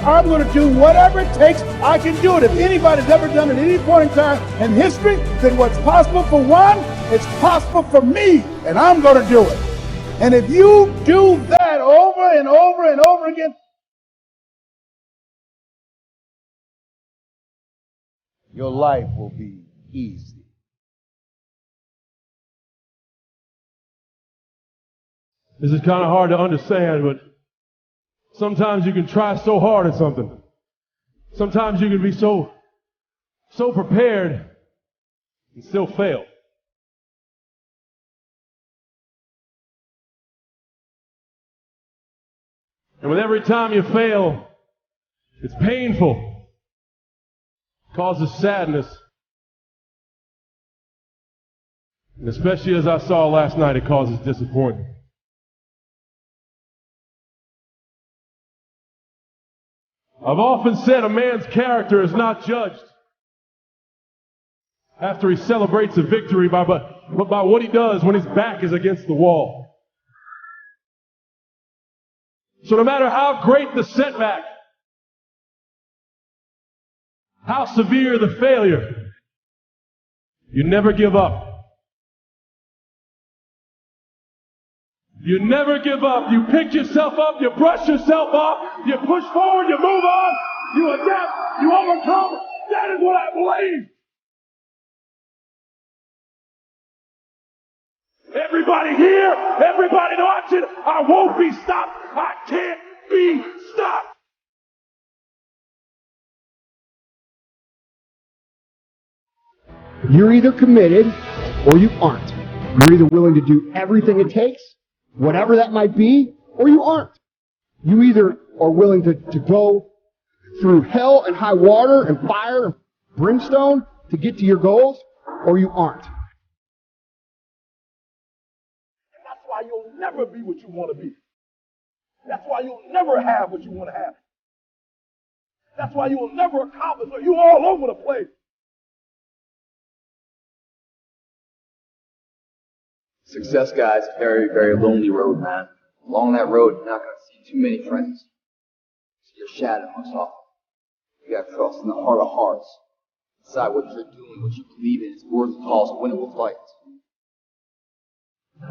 I'm going to do whatever it takes. I can do it. If anybody's ever done it at any point in time in history, then what's possible for one, it's possible for me, and I'm going to do it. And if you do that over and over and over again, your life will be easy. This is kind of hard to understand, but sometimes you can try so hard at something. Sometimes you can be so prepared and still fail. And with every time you fail, it's painful. It causes sadness. And especially as I saw last night, it causes disappointment. I've often said a man's character is not judged after he celebrates a victory, but by what he does when his back is against the wall. So no matter how great the setback, how severe the failure, you never give up. You never give up. You pick yourself up, you brush yourself off, you push forward, you move on, you adapt, you overcome. That is what I believe. Everybody here, everybody watching, I won't be stopped. I can't be stopped. You're either committed or you aren't. You're either willing to do everything it takes, whatever that might be, or you aren't. You either are willing to go through hell and high water and fire and brimstone to get to your goals, or you aren't. And that's why you'll never be what you want to be. That's why you'll never have what you want to have. That's why you will never accomplish it. You're all over the place. Success, guys, a very, very lonely road, man. Along that road, you're not going to see too many friends. See your shadow most often. You got to trust in the heart of hearts. Decide what you're doing, what you believe in is worth the cost, winnable fights.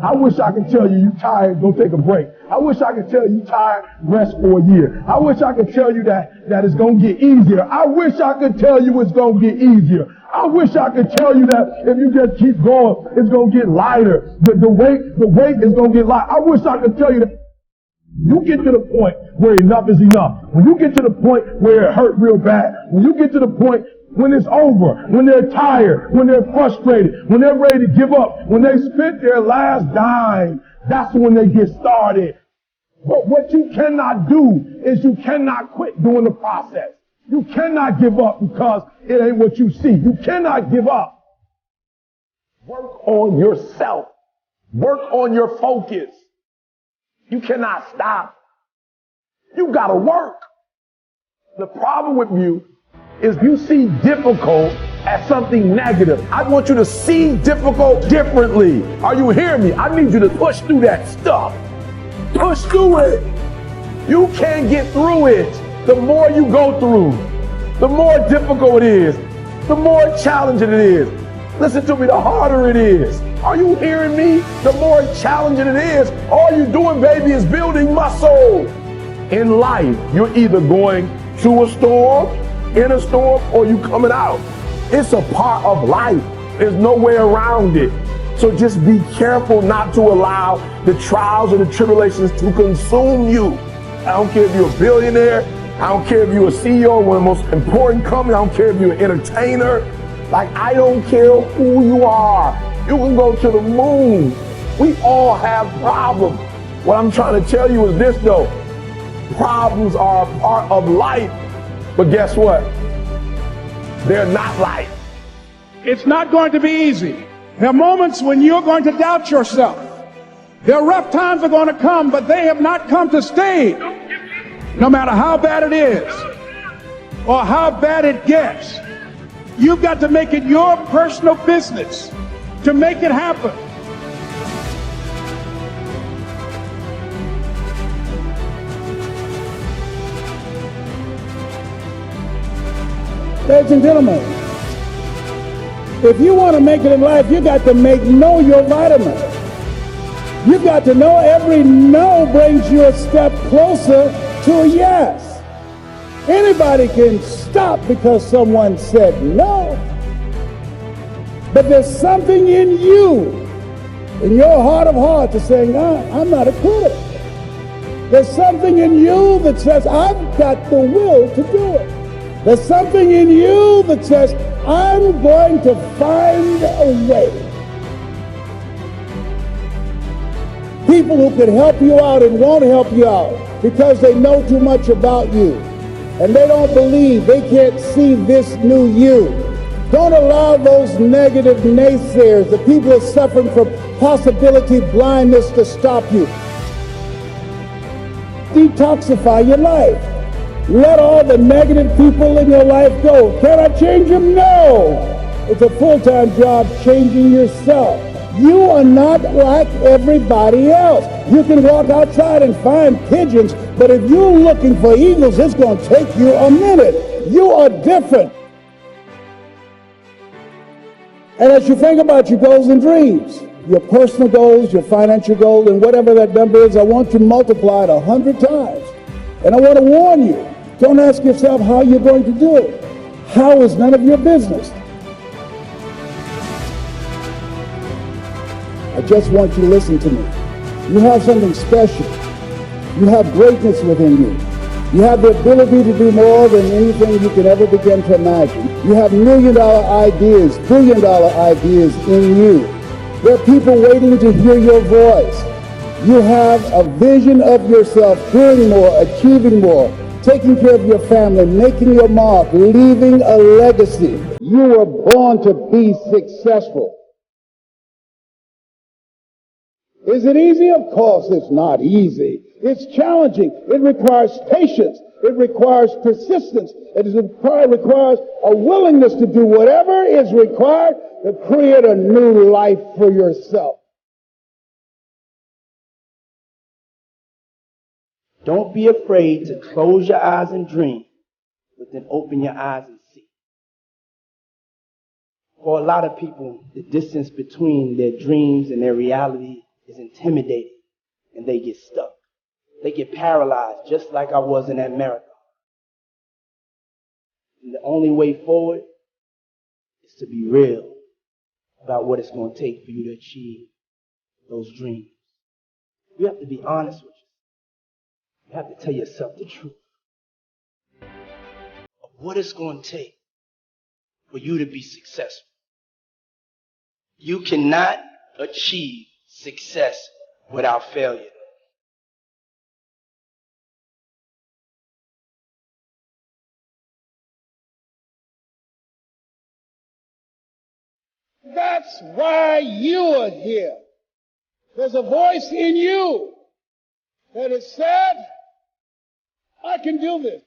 I wish I could tell you you're tired, go take a break. I wish I could tell you you're tired, rest for a year. I wish I could tell you that it's going to get easier. I wish I could tell you it's going to get easier. I wish I could tell you that if you just keep going, it's going to get lighter. The weight is going to get light. I wish I could tell you that you get to the point where enough is enough. When you get to the point where it hurt real bad, when you get to the point when it's over, when they're tired, when they're frustrated, when they're ready to give up, when they spent their last dime, that's when they get started. But what you cannot do is you cannot quit during the process. You cannot give up because it ain't what you see. You cannot give up. Work on yourself. Work on your focus. You cannot stop. You gotta work. The problem with you is you see difficult as something negative. I want you to see difficult differently. Are you hearing me? I need you to push through that stuff. Push through it. You can't get through it. The more you go through, the more difficult it is, the more challenging it is. Listen to me, the harder it is. Are you hearing me? The more challenging it is. All you're doing, baby, is building muscle. In life, you're either going through a storm, in a storm, or you coming out. It's a part of life. There's no way around it. So just be careful not to allow the trials and the tribulations to consume you. I don't care if you're a billionaire. I don't care if you're a CEO of one of the most important companies. I don't care if you're an entertainer. Like, I don't care who you are. You can go to the moon. We all have problems. What I'm trying to tell you is this, though. Problems are a part of life. But guess what? They're not life. It's not going to be easy. There are moments when you're going to doubt yourself. There are rough times are going to come, but they have not come to stay. No matter how bad it is or how bad it gets, you've got to make it your personal business to make it happen. Ladies and gentlemen, if you want to make it in life, you got to know your vitamins. You've got to know every no brings you a step closer to a yes. Anybody can stop because someone said no. But there's something in you, in your heart of hearts, that's saying, I'm not a quitter. There's something in you that says, I've got the will to do it. There's something in you that says, I'm going to find a way. People who can help you out and won't help you out because they know too much about you. And they don't believe, they can't see this new you. Don't allow those negative naysayers, the people who are suffering from possibility blindness, to stop you. Detoxify your life. Let all the negative people in your life go. Can I change them? No. It's a full-time job changing yourself. You are not like everybody else. You can walk outside and find pigeons, but if you're looking for eagles, it's going to take you a minute. You are different. And as you think about your goals and dreams, your personal goals, your financial goals, and whatever that number is, I want you to multiply it 100 times. And I want to warn you, don't ask yourself how you're going to do it. How is none of your business. I just want you to listen to me. You have something special. You have greatness within you. You have the ability to do more than anything you can ever begin to imagine. You have million-dollar ideas, billion-dollar ideas in you. There are people waiting to hear your voice. You have a vision of yourself doing more, achieving more, taking care of your family, making your mark, leaving a legacy. You were born to be successful. Is it easy? Of course it's not easy. It's challenging. It requires patience. It requires persistence. It requires a willingness to do whatever is required to create a new life for yourself. Don't be afraid to close your eyes and dream, but then open your eyes and see. For a lot of people, the distance between their dreams and their reality is intimidating, and they get stuck. They get paralyzed, just like I was in that marathon. And the only way forward is to be real about what it's going to take for you to achieve those dreams. You have to be honest with yourself. You have to tell yourself the truth of what it's going to take for you to be successful. You cannot achieve success without failure. That's why you are here. There's a voice in you that has said, I can do this.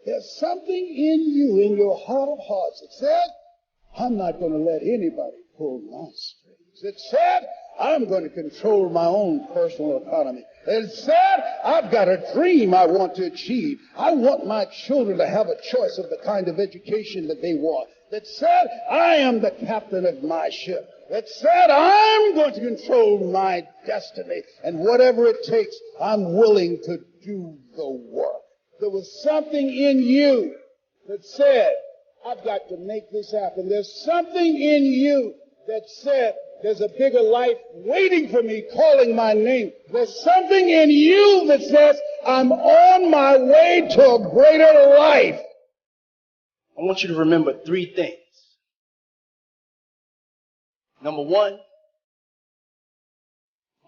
There's something in you, in your heart of hearts, that said, I'm not going to let anybody pull my strings. It said, I'm going to control my own personal economy. It said, I've got a dream I want to achieve. I want my children to have a choice of the kind of education that they want. That said, I am the captain of my ship. That said, I'm going to control my destiny. And whatever it takes, I'm willing to do the work. There was something in you that said, I've got to make this happen. There's something in you that said, there's a bigger life waiting for me, calling my name. There's something in you that says, I'm on my way to a greater life. I want you to remember 3 things. Number 1,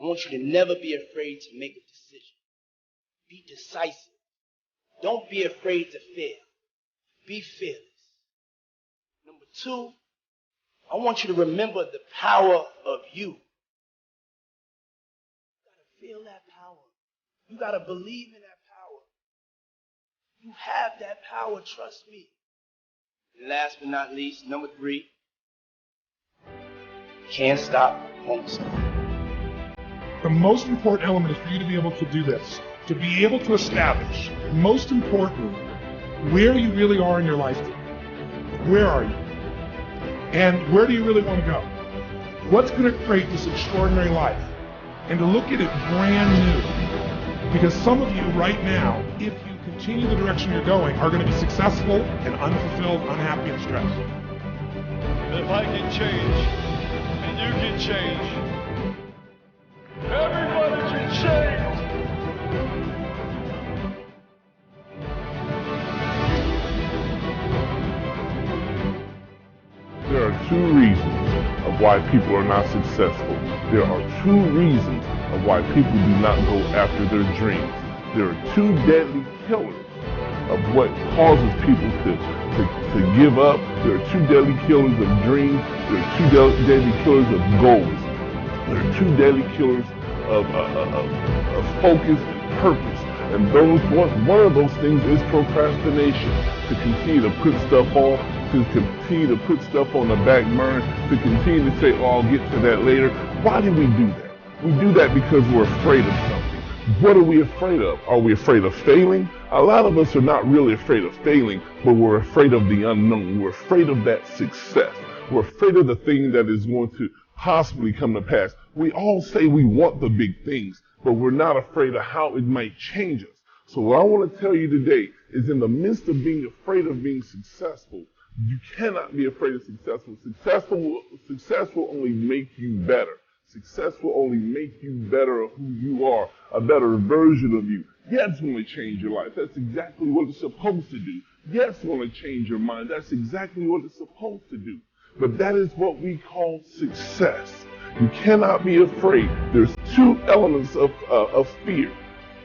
I want you to never be afraid to make a decision. Be decisive. Don't be afraid to fail. Be fearless. Number 2, I want you to remember the power of you. You got to feel that power. You got to believe in that power. You have that power, trust me. And last but not least, number 3, you can't stop also. The most important element is for you to be able to do this, to be able to establish, most importantly, where you really are in your life. Where are you? And where do you really want to go? What's going to create this extraordinary life? And to look at it brand new. Because some of you right now, if you continue the direction you're going, are going to be successful and unfulfilled, unhappy, and stressed. If I can change, and you can change, everybody can change. There are two reasons of why people are not successful. There are two reasons of why people do not go after their dreams. There are two deadly killers of what causes people to give up. There are two deadly killers of dreams. There are two deadly killers of goals. There are two deadly killers of focus and purpose. And one of those things is procrastination. To continue to put stuff off, to continue to put stuff on the back burner, to continue to say, oh, I'll get to that later. Why do we do that? We do that because we're afraid of something. What are we afraid of? Are we afraid of failing? A lot of us are not really afraid of failing, but we're afraid of the unknown. We're afraid of that success. We're afraid of the thing that is going to possibly come to pass. We all say we want the big things, but we're not afraid of how it might change us. So what I want to tell you today is, in the midst of being afraid of being successful, you cannot be afraid of successful. Success will only make you better. Success will only make you better of who you are, a better version of you. Yeah, it's going to change your life. That's exactly what it's supposed to do. Yes, it's going to change your mind. That's exactly what it's supposed to do. But that is what we call success. You cannot be afraid. There's two elements of fear.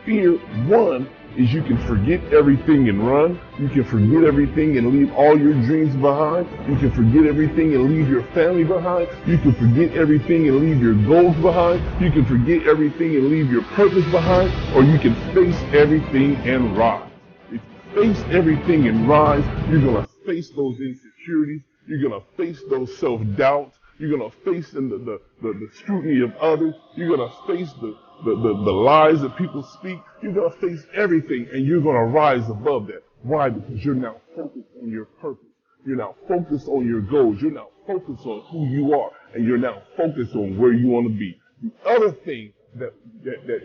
Fear, one, is you can forget everything and run. You can forget everything and leave all your dreams behind. You can forget everything and leave your family behind. You can forget everything and leave your goals behind. You can forget everything and leave your purpose behind. Or you can face everything and rise. If you face everything and rise, you're going to face those insecurities. You're going to face those self-doubts. You're going to face the scrutiny of others. You're going to face the lies that people speak. You're going to face everything, and you're going to rise above that. Why? Because you're now focused on your purpose. You're now focused on your goals. You're now focused on who you are, and you're now focused on where you want to be. The other thing that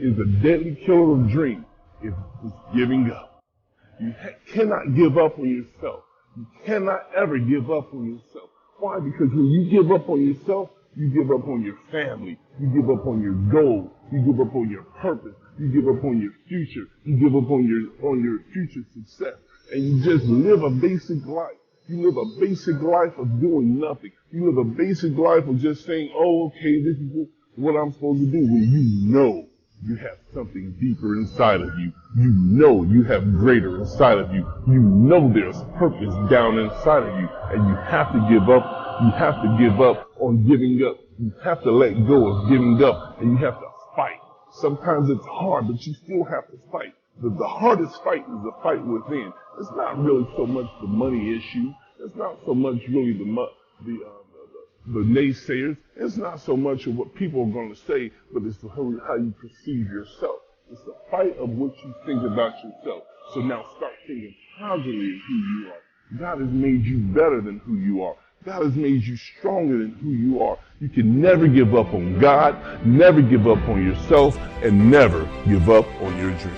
is a deadly killer of dreams is giving up. You cannot give up on yourself. You cannot ever give up on yourself. Why? Because when you give up on yourself, you give up on your family. You give up on your goals. You give up on your purpose. You give up on your future. You give up on your future success. And you just live a basic life. You live a basic life of doing nothing. You live a basic life of just saying, oh, okay, this is what I'm supposed to do. When you know you have something deeper inside of you. You know you have greater inside of you. You know there's purpose down inside of you. And you have to give up. You have to give up on giving up. You have to let go of giving up. And you have to fight. Sometimes it's hard, but you still have to fight. The hardest fight is the fight within. It's not really so much the money issue. It's not so much really the naysayers. It's not so much of what people are going to say, but it's how you perceive yourself. It's the fight of what you think about yourself. So now start thinking positively of who you are. God has made you better than who you are. God has made you stronger than who you are. You can never give up on God, never give up on yourself, and never give up on your dream.